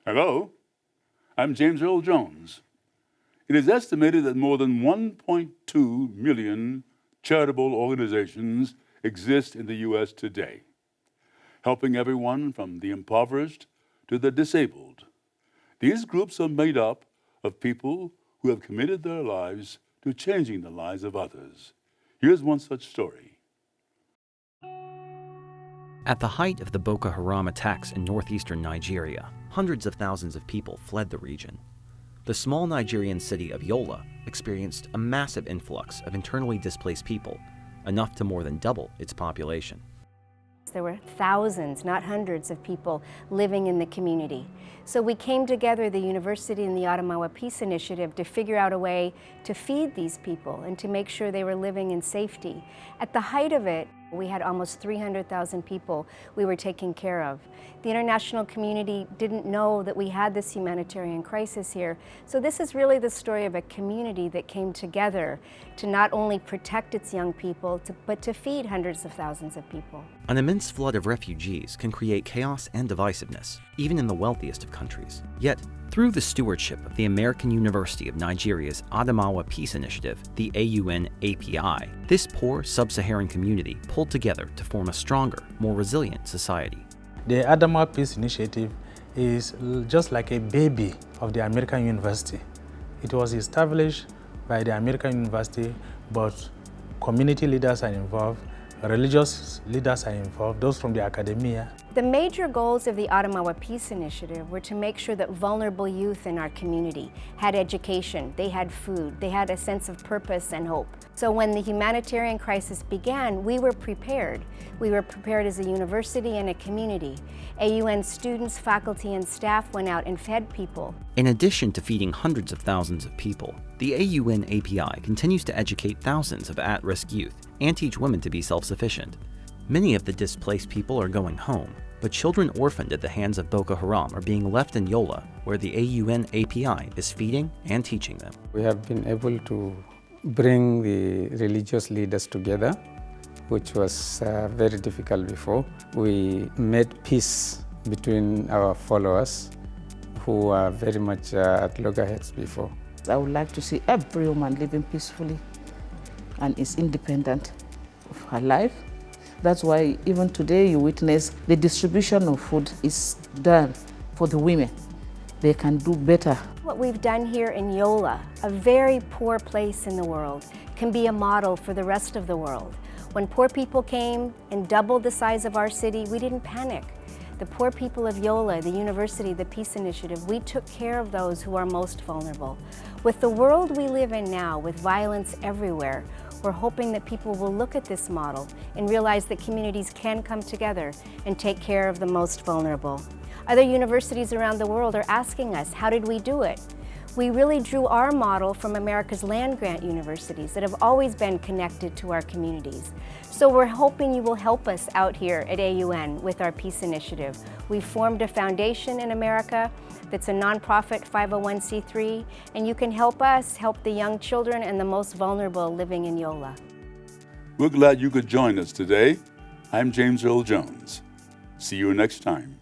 Hello, I'm James Earl Jones. It is estimated that more than 1.2 million charitable organizations exist in the U.S. today, helping everyone from the impoverished to the disabled. These groups are made up of people who have committed their lives to changing the lives of others. Here's one such story. At the height of the Boko Haram attacks in northeastern Nigeria, hundreds of thousands of people fled the region. The small Nigerian city of Yola experienced a massive influx of internally displaced people, enough to more than double its population. There were thousands, not hundreds, of people living in the community. So we came together, the university and the Adamawa Peace Initiative, to figure out a way to feed these people and to make sure they were living in safety. At the height of it, we had almost 300,000 people we were taking care of. The international community didn't know that we had this humanitarian crisis here. So this is really the story of a community that came together to not only protect its young people, but to feed hundreds of thousands of people. An immense flood of refugees can create chaos and divisiveness, even in the wealthiest of countries. Yet, through the stewardship of the American University of Nigeria's Adamawa Peace Initiative, the AUN-API, this poor sub-Saharan community pulled together to form a stronger, more resilient society. The Adamawa Peace Initiative is just like a baby of the American University. It was established by the American University, but community leaders are involved, religious leaders are involved, those from the academia. The major goals of the Adamawa Peace Initiative were to make sure that vulnerable youth in our community had education, they had food, they had a sense of purpose and hope. So when the humanitarian crisis began, we were prepared. We were prepared as a university and a community. AUN students, faculty, and staff went out and fed people. In addition to feeding hundreds of thousands of people, the AUN-API continues to educate thousands of at-risk youth and teach women to be self-sufficient. Many of the displaced people are going home, but children orphaned at the hands of Boko Haram are being left in Yola, where the AUN-API is feeding and teaching them. We have been able to bring the religious leaders together, which was very difficult before. We made peace between our followers who are very much at loggerheads before. I would like to see every woman living peacefully and is independent of her life. That's why even today you witness the distribution of food is done for the women. They can do better. What we've done here in Yola, a very poor place in the world, can be a model for the rest of the world. When poor people came and doubled the size of our city, we didn't panic. The poor people of Yola, the university, the Peace Initiative, we took care of those who are most vulnerable. With the world we live in now, with violence everywhere, we're hoping that people will look at this model and realize that communities can come together and take care of the most vulnerable. Other universities around the world are asking us, how did we do it? We really drew our model from America's land-grant universities that have always been connected to our communities. So we're hoping you will help us out here at AUN with our Peace Initiative. We formed a foundation in America that's a nonprofit 501c3, and you can help us help the young children and the most vulnerable living in Yola. We're glad you could join us today. I'm James Earl Jones. See you next time.